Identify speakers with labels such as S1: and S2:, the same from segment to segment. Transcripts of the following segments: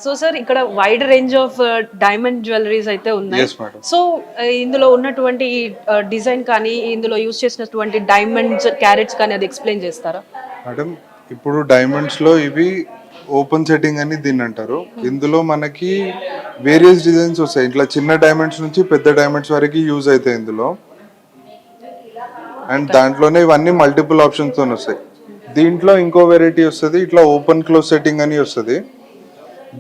S1: So sir ఇక్కడ wide range of diamond jewelleries అయితే ఉన్నాయి.
S2: Yes madam.
S1: సో ఇందులో ఉన్నటువంటి డిజైన్ కానీ ఇందులో యూజ్ చేసినటువంటి డైమండ్స్ క్యారెట్స్ కానీ అది ఎక్స్ప్లెయిన్ చేస్తారా
S2: మేడం? ఇప్పుడు డైమండ్స్ లో ఇవి ఓపెన్ సెట్టింగ్ అని దీన్ని అంటారు. ఇందులో మనకి వేరియస్ డిజైన్స్ వస్తాయి. ఇట్లా చిన్న డైమండ్స్ నుంచి పెద్ద డైమండ్స్ వరకు యూజ్ అవుతాయి ఇందులో. అండ్ దాంట్లోనే ఇవన్నీ మల్టిపుల్ ఆప్షన్స్ తో వస్తాయి. దీంట్లో ఇంకో వెరైటీ వస్తుంది, ఇట్లా ఓపెన్ క్లోజ్ సెట్టింగ్ అని వస్తుంది.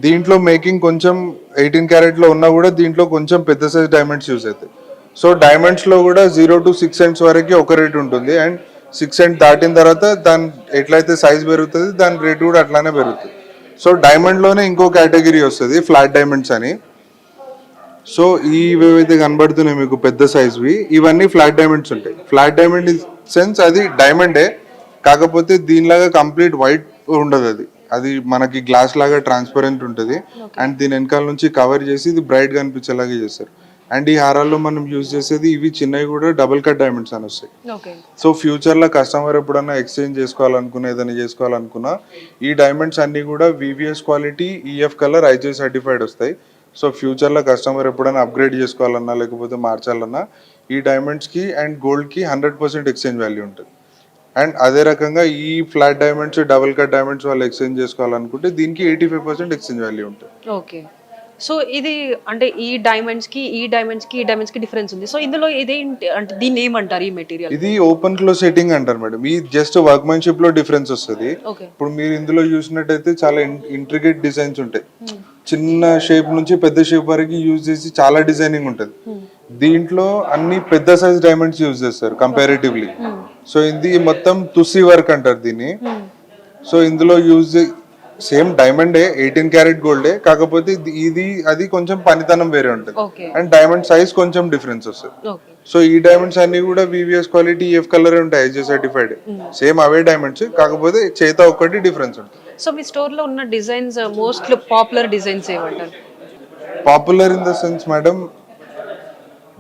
S2: దీంట్లో మేకింగ్ కొంచెం 18 క్యారెట్ లో ఉన్నా కూడా దీంట్లో కొంచెం పెద్ద సైజ్ డైమండ్స్ యూజ్ అవుతాయి. సో డైమండ్స్ లో కూడా 0 to 6 cents వరకు ఒక రేట్ ఉంటుంది. అండ్ 6 cents దాటిన తర్వాత దాని ఎట్లయితే సైజ్ పెరుగుతుంది దాని రేట్ కూడా అట్లానే పెరుగుతుంది. సో డైమండ్ లోనే ఇంకో కేటగిరీ వస్తుంది ఫ్లాట్ డైమండ్స్ అని. సో ఇవేవైతే కనబడుతున్నాయి మీకు పెద్ద సైజ్వి, ఇవన్నీ ఫ్లాట్ డైమండ్స్ ఉంటాయి. ఫ్లాట్ డైమండ్ ఇన్ సెన్స్ అది డైమండే, కాకపోతే దీనిలాగా కంప్లీట్ వైట్ ఉండదు. అది మనకి గ్లాస్ లాగా ట్రాన్స్పరెంట్ ఉంటుంది. అండ్ దీని వెనకాల నుంచి కవర్ చేసి ఇది బ్రైట్ గా అనిపించేలాగా చేస్తారు. అండ్ ఈ హారాల్లో మనం యూజ్ చేసేది ఇవి చిన్నవి కూడా డబుల్ కట్ డైమండ్స్ అని వస్తాయి. సో ఫ్యూచర్ లో కస్టమర్ ఎప్పుడన్నా ఎక్స్చేంజ్ చేసుకోవాలనుకున్నా ఏదైనా చేసుకోవాలనుకున్నా ఈ డైమండ్స్ అన్ని కూడా VVS quality EF colour IGI certified వస్తాయి. సో ఫ్యూచర్ లో కస్టమర్ ఎప్పుడైనా అప్గ్రేడ్ చేసుకోవాలన్నా లేకపోతే మార్చాలన్నా ఈ డైమండ్స్ కి అండ్ గోల్డ్ కి 100% ఎక్స్చేంజ్ వాల్యూ ఉంటుంది. అండ్ అదే రకంగా ఈ flat diamonds double cut diamonds వాళ్ళు ఎక్స్చేంజ్ చేసుకోవాలనుకుంటే దీనికి 85% ఎక్స్చేంజ్ వాల్యూ ఉంటుంది.
S1: ఓకే. సో ఇది అంటే ఈ డైమండ్స్ కి డిఫరెన్స్ ఉంది. సో ఇందులో ఇదేంటి అంటే దీన్ని ఏమంటారు ఈ మెటీరియల్?
S2: ఇది ఓపెన్ క్లోజ్ సెట్టింగ్ అంటారు మేడం. ఈ జస్ట్ వర్క్మెన్షిప్ లో డిఫరెన్స్ వస్తుంది. ఇప్పుడు మీరు ఇందులో చూసినట్టయితే చాలా ఇంట్రికేట్ డిజైన్స్ ఉంటాయి. చిన్న షేప్ నుంచి పెద్ద షేప్ వరకు యూజ్ చేసి చాలా డిజైనింగ్ ఉంటుంది. దీంట్లో అన్ని పెద్ద సైజ్ డైమండ్స్ యూజ్ చేస్తారు కంపారిటివ్లీ. సో ఇది మొత్తం తుసి వర్క్ అంటారు దీన్ని. సో ఇందులో యూజ్ సేమ్ డైమండే 18 క్యారెట్ గోల్డే, కాకపోతే ఇది అది కొంచెం పనితనం వేరే ఉంటుంది. అండ్ డైమండ్ సైజ్ కొంచెం డిఫరెన్స్ వస్తుంది. సో ఈ డైమండ్స్ అన్ని కూడా VVS క్వాలిటీ EF కలర్ ఉంటాయి, IGI సర్టిఫైడ్. సేమ్ అవే డైమండ్స్, కాకపోతే చేత ఒకటి డిఫరెన్స్ ఉంటుంది.
S1: సో మీ స్టోర్ లో ఉన్న డిజైన్స్ మోస్ట్ పాపులర్ డిజైన్స్ ఏమంటారు?
S2: Popular in the sense madam,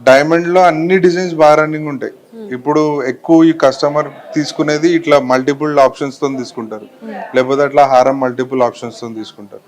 S2: diamond లో అన్ని డిజైన్స్ బాగా రన్నింగ్ ఉంటాయి. ఇప్పుడు ఎక్కువ ఈ కస్టమర్ తీసుకునేది ఇట్లా మల్టిపుల్ ఆప్షన్స్ తో తీసుకుంటారు, లేకపోతే అట్లా హారం మల్టిపుల్ ఆప్షన్స్ తో తీసుకుంటారు.